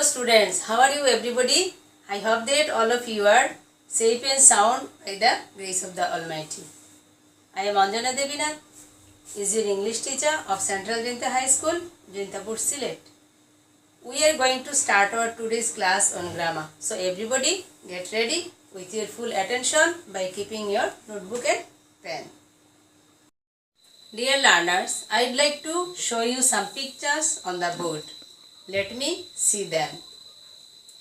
students, how are you everybody? I hope that all of you are safe and sound by the grace of the Almighty. I am Anjana Devinath, is your English teacher of Central Jinta High School, Jintapur, Sylhet. We are going to start our today's class on grammar. So everybody get ready with your full attention by keeping your notebook and pen. Dear learners, I'd like to show you some pictures on the board. Let me see them.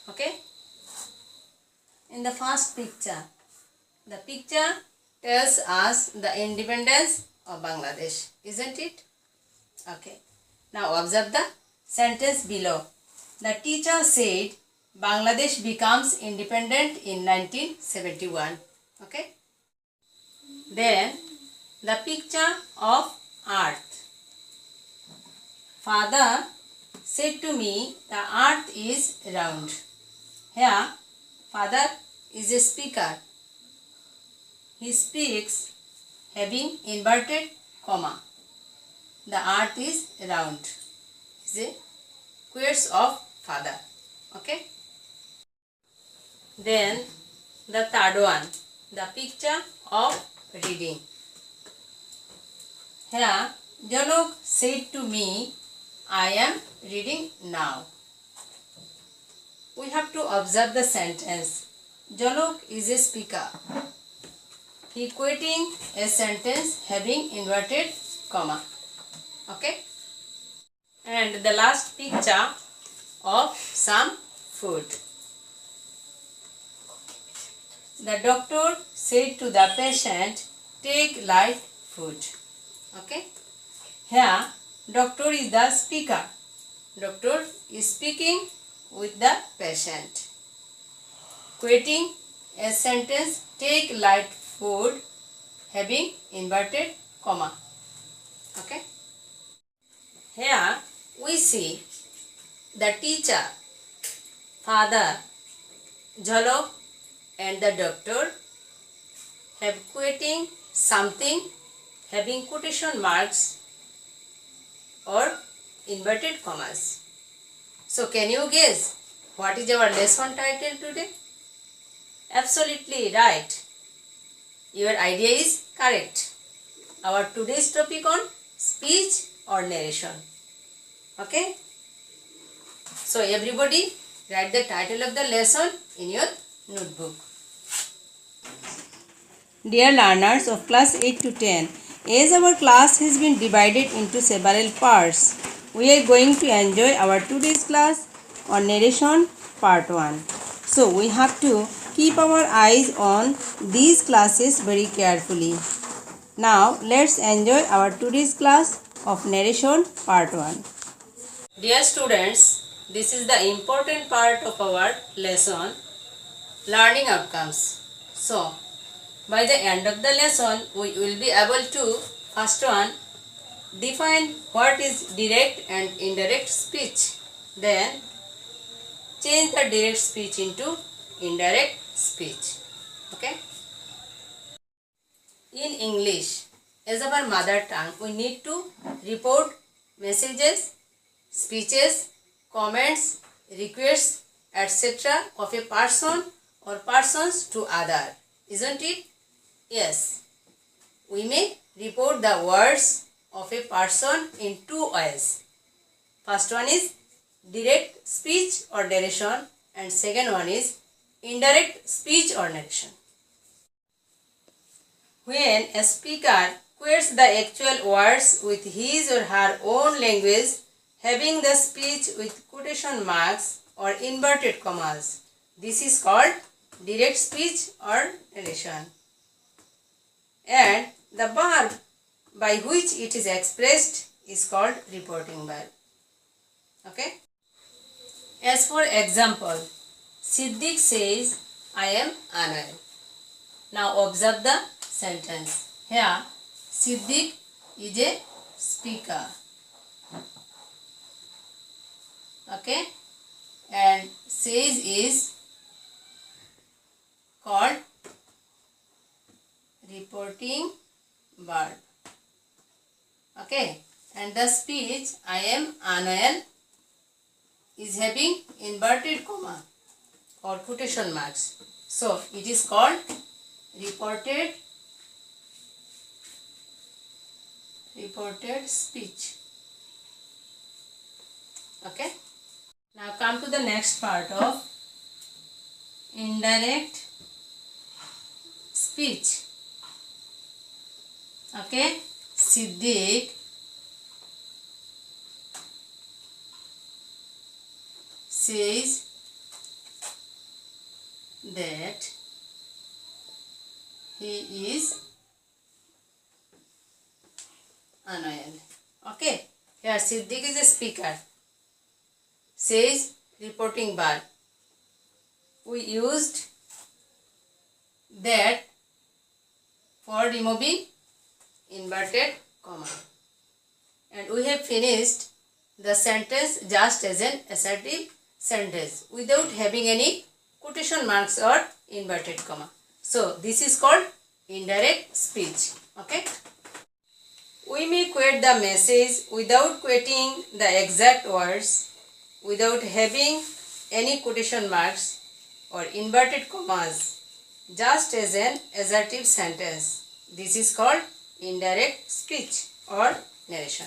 Okay? In the first picture, the picture tells us the independence of Bangladesh, isn't it? Okay. Now observe the sentence below. The teacher said Bangladesh becomes independent in 1971. Okay. Then the picture of earth. Father said to me, the earth is round. Here, father is a speaker. He speaks having inverted comma. The earth is round. Is a quotes of father. Okay. Then the third one, the picture of reading. Here, Jalok said to me, I am reading now. We have to observe the sentence. Jalok is a speaker. He quoting a sentence having inverted comma. Okay. And the last picture of some food. The doctor said to the patient, take light food. Okay. Here, doctor is the speaker. Doctor is speaking with the patient. Quoting a sentence, take light food having inverted comma. Okay. Here we see the teacher, father, Jhalok and the doctor have quoting something having quotation marks or inverted commas. So can you guess what is our lesson title today? Absolutely right. Your idea is correct. Our today's topic on speech or narration. Okay. So everybody write the title of the lesson in your notebook. Dear learners of class 8 to 10, as our class has been divided into several parts, we are going to enjoy our today's class on narration part 1. So we have to keep our eyes on these classes very carefully. Now let's enjoy our today's class of narration part 1. Dear students, this is the important part of our lesson, learning outcomes. So by the end of the lesson, we will be able to, first one, define what is direct and indirect speech. Then, change the direct speech into indirect speech. Okay? In English, as our mother tongue, we need to report messages, speeches, comments, requests, etc. of a person or persons to other. Isn't it? Yes, we may report the words of a person in two ways. First one is direct speech or narration, and second one is indirect speech or narration. When a speaker quotes the actual words with his or her own language, having the speech with quotation marks or inverted commas, this is called direct speech or narration. And the verb by which it is expressed is called reporting verb. Okay. As for example, Siddiq says, I am unwell. Now observe the sentence. Here, Siddiq is a speaker. Okay. And says is called reporting verb. Okay. And the speech I am unwell is having inverted comma or quotation marks. So it is called reported speech. Okay. Now come to the next part of indirect speech. Okay. Siddiq says that he is annoyed. Okay. Here Siddiq is a speaker. Says reporting verb. We used that for removing inverted comma. And we have finished the sentence just as an assertive sentence without having any quotation marks or inverted comma. So this is called indirect speech. Okay. We may quote the message without quoting the exact words, without having any quotation marks or inverted commas, just as an assertive sentence. This is called indirect speech or narration.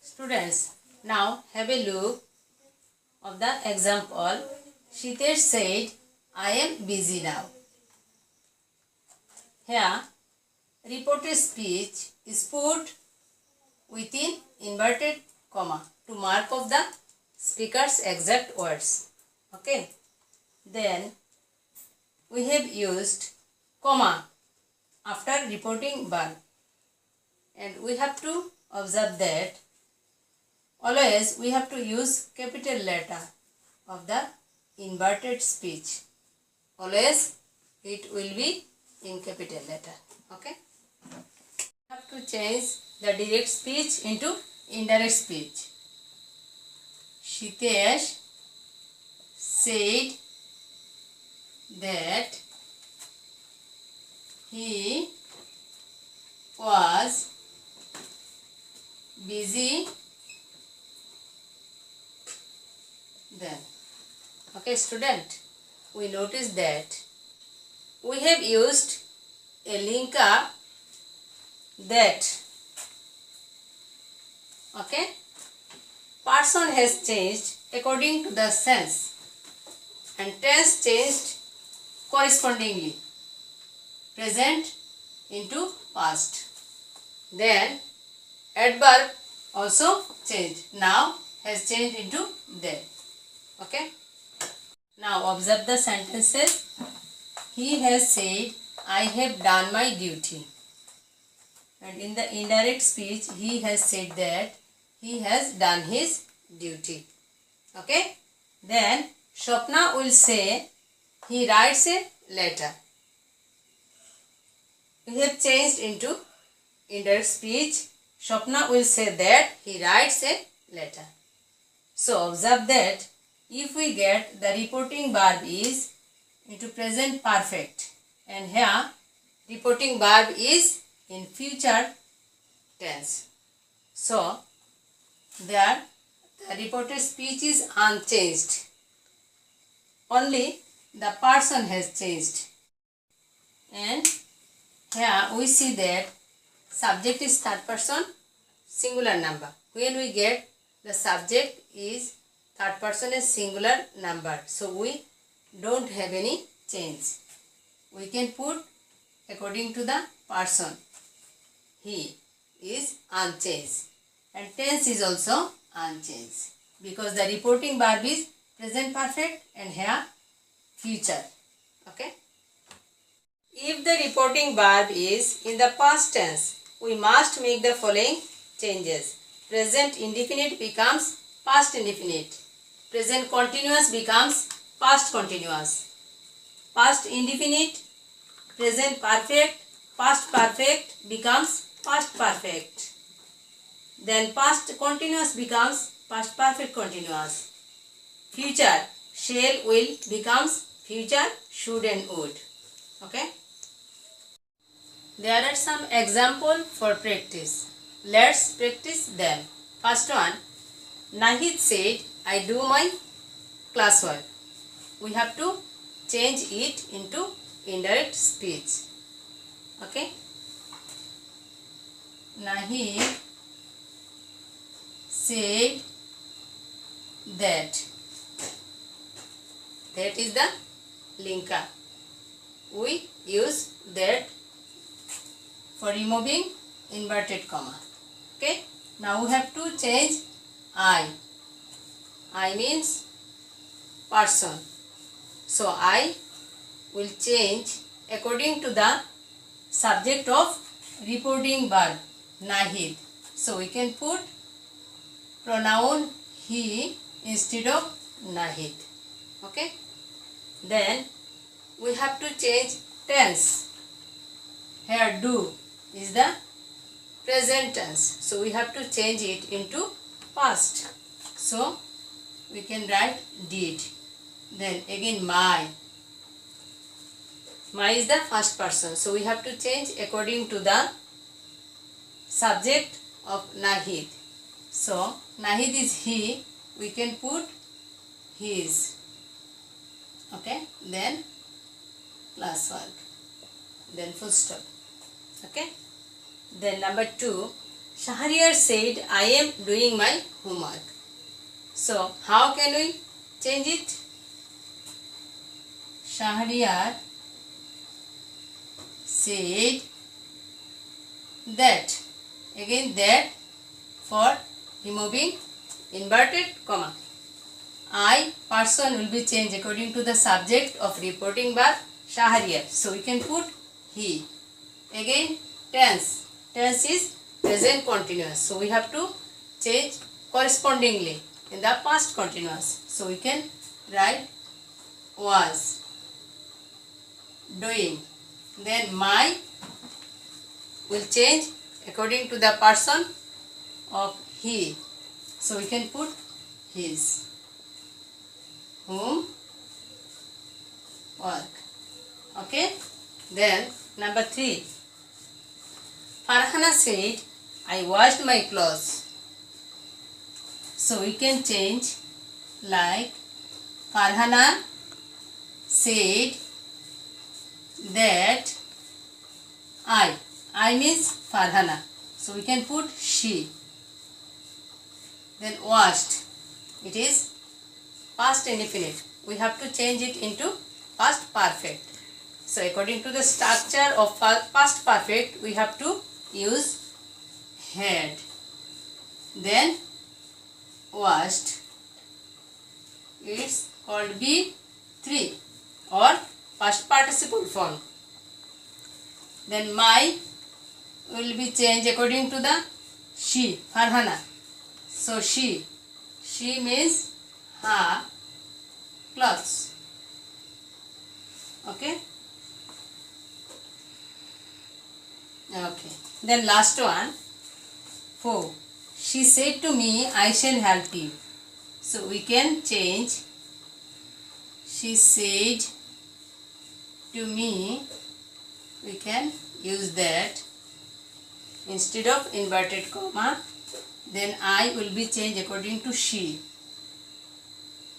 Students, now have a look of the example. Shitesh said, I am busy now. Here, reported speech is put within inverted comma to mark of the speaker's exact words. Okay. Then we have used comma after reporting verb, and we have to observe that always we have to use capital letter of the inverted speech. Always it will be in capital letter. Okay. We have to change the direct speech into indirect speech. Shitesh said that he was busy then. Okay, student, we notice that we have used a linker that. Okay, person has changed according to the sense and tense changed correspondingly. Present into past. Then adverb also changed. Now has changed into there. Okay. Now observe the sentences. He has said, I have done my duty. And in the indirect speech, he has said that he has done his duty. Okay. Then Swapna will say, he writes a letter. We have changed into indirect speech. Swapna will say that he writes a letter. So observe that if we get the reporting verb is into present perfect, and here reporting verb is in future tense. So there the reported speech is unchanged. Only the person has changed. And here we see that subject is third person singular number. When we get the subject is third person is singular number, so we don't have any change. We can put according to the person. He is unchanged, and tense is also unchanged because the reporting verb is present perfect and here future. Okay. If the reporting verb is in the past tense, we must make the following changes. Present indefinite becomes past indefinite. Present continuous becomes past continuous. Past indefinite, present perfect, past perfect becomes past perfect. Then past continuous becomes past perfect continuous. Future, shall, will becomes future should and would. Okay. There are some examples for practice. Let's practice them. First one, Nahid said, I do my classwork. We have to change it into indirect speech. Okay. Nahid said that. That is the linker. We use that for removing inverted comma. Okay. Now we have to change I. I means person. So I will change according to the subject of reporting verb Nahid. So we can put pronoun he instead of Nahid. Okay. Then we have to change tense. Here do is the present tense. So we have to change it into past. So we can write did. Then again my. My is the first person. So we have to change according to the subject of Nahid. So Nahid is he. We can put his. Okay. Then classwork. Then full stop. Okay. Then number 2. Shahryar said, I am doing my homework. So how can we change it? Shahryar said that. Again that for removing inverted comma. I person will be changed according to the subject of reporting verb Shahryar. So we can put he. Again tense. Tense is present continuous. So we have to change correspondingly in the past continuous. So we can write was doing. Then my will change according to the person of he. So we can put his. Whom work. Okay. Then number 3. Farhana said, I washed my clothes. So we can change like Farhana said that I means Farhana. So we can put she. Then washed. It is past indefinite. We have to change it into past perfect. So according to the structure of past perfect, we have to use had. Then washed. It's called B3 or past participle form. Then my will be changed according to the she, Farhana. So she means her clothes. Okay. Okay. Then last one. 4. She said to me, I shall help you. So we can change. She said to me. We can use that instead of inverted comma. Then I will be changed according to she.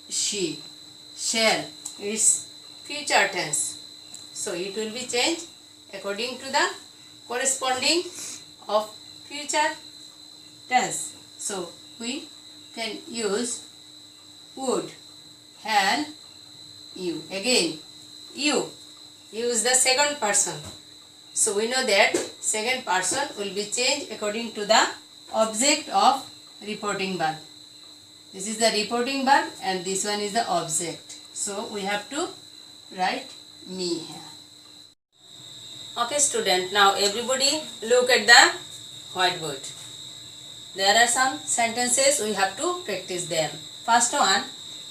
She shall. It's future tense. So it will be changed according to the corresponding of future tense. So we can use would, had, you. Again you. Use the second person. So we know that second person will be changed according to the object of reporting verb. This is the reporting verb and this one is the object. So we have to write me here. Okay student, now everybody look at the whiteboard. There are some sentences we have to practice them. First one,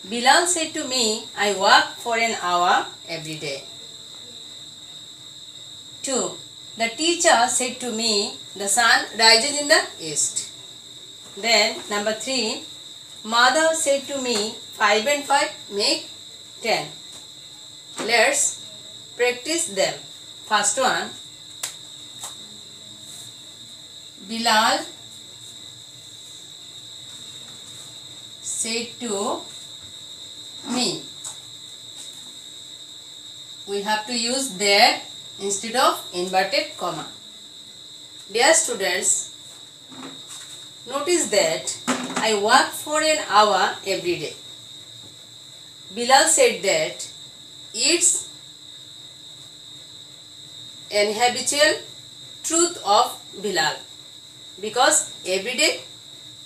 Bilal said to me, I work for an hour every day. 2. The teacher said to me, the sun rises in the east. Then number 3, mother said to me, 5 and 5 make 10. Let's practice them. First one, Bilal said to me. We have to use that instead of inverted comma. Dear students, notice that I work for an hour every day. Bilal said that it's an habitual truth of Bilal because every day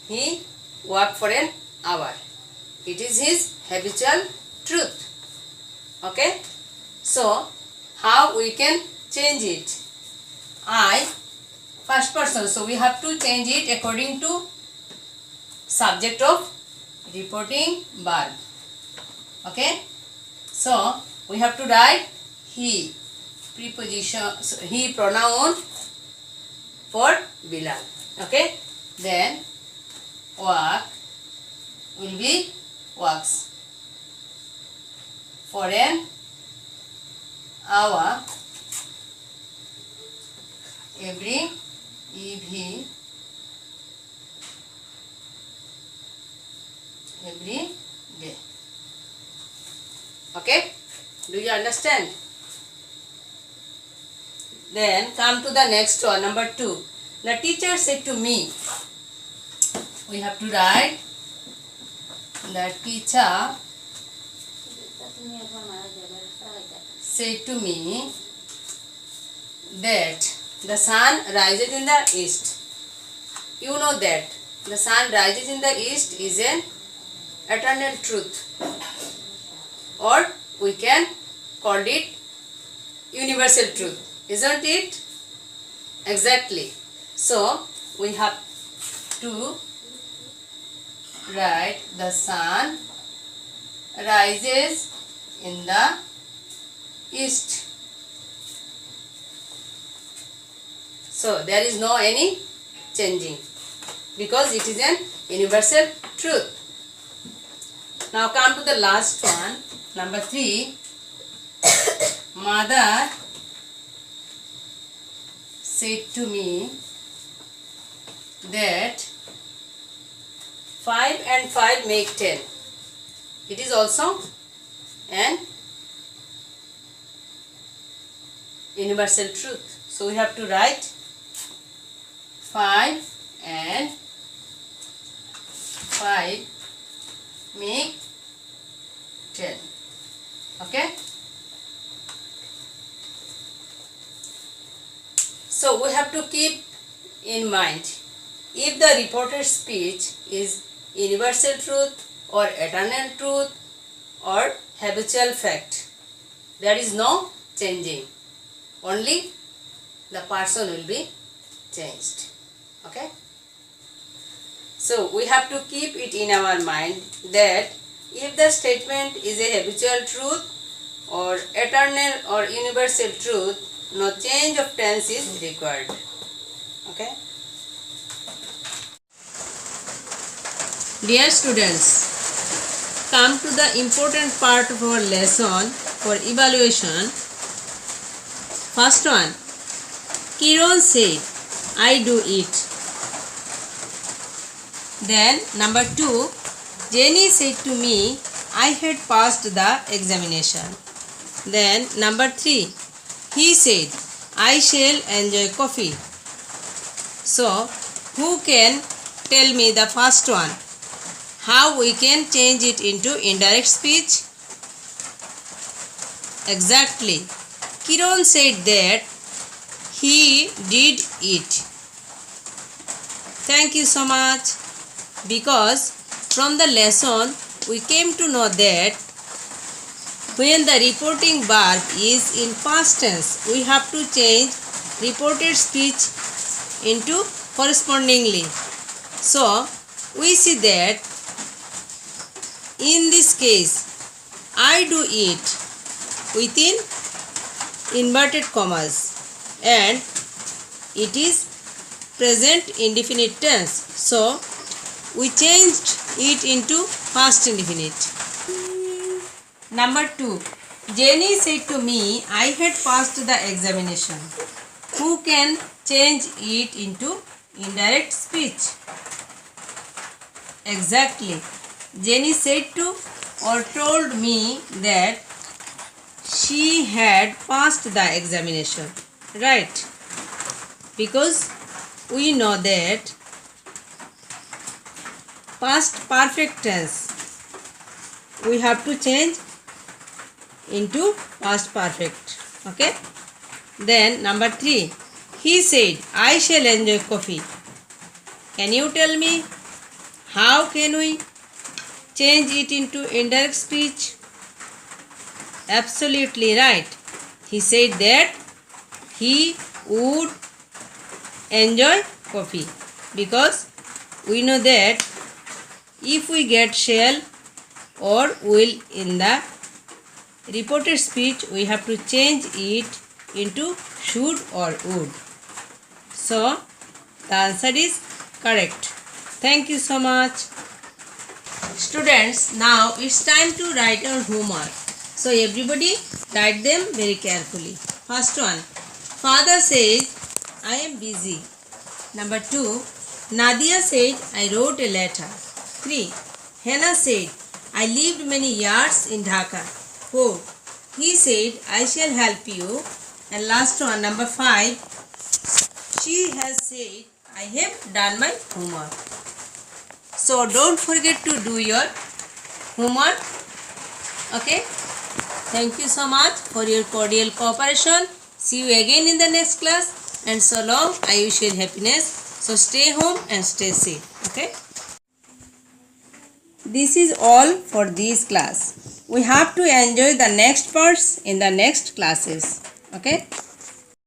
he worked for an hour. It is his habitual truth. Okay? So, how we can change it? I, first person, so we have to change it according to subject of reporting verb. Okay? So, we have to write he, preposition, he pronoun for Bilal. Okay? Then, work will be works. For an hour every day. Okay? Do you understand? Then come to the next one, number 2. The teacher said to me. We have to write the teacher said to me that the sun rises in the east. You know that the sun rises in the east is an eternal truth, or we can call it universal truth, isn't it? Exactly. So we have to write the sun rises in the east. So there is no any changing because it is an universal truth. Now come to the last one, number 3. Mother said to me that 5 and 5 make 10. It is also an universal truth. So we have to write 5 and 5 make 10. Okay? So we have to keep in mind, if the reported speech is universal truth or eternal truth or habitual fact, there is no changing. Only the person will be changed. Okay? So we have to keep it in our mind that if the statement is a habitual truth or eternal or universal truth, no change of tense is required. Okay? Dear students, come to the important part of our lesson for evaluation. First one, Kiran said, I do it. Then number 2, Jenny said to me, I had passed the examination. Then number 3, he said, I shall enjoy coffee. So, who can tell me the first one? How we can change it into indirect speech? Exactly. Kiran said that he did it. Thank you so much. Because from the lesson we came to know that when the reporting verb is in past tense, we have to change reported speech into correspondingly. So we see that in this case, I do it within inverted commas and it is present indefinite tense. So we changed it into past indefinite. Number 2. Jenny said to me, I had passed the examination. Who can change it into indirect speech? Exactly. Jenny said to or told me that she had passed the examination. Right? Because we know that past perfect tense we have to change into past perfect. Okay? Then number 3. He said, I shall enjoy coffee. Can you tell me how can we change it into indirect speech? Absolutely right. He said that he would enjoy coffee, because we know that if we get shall or will in the reported speech, we have to change it into should or would. So the answer is correct. Thank you so much. Students, now it's time to write our homework. So everybody write them very carefully. First one, father says, I am busy. Number 2, Nadia said, I wrote a letter. 3, Hannah said, I lived many years in Dhaka. 4, he said, I shall help you. And last one, number 5, she has said, I have done my homework. So don't forget to do your homework. Okay. Thank you so much for your cordial cooperation. See you again in the next class. And so long, I wish you happiness. So stay home and stay safe. Okay. This is all for this class. We have to enjoy the next parts in the next classes. Okay.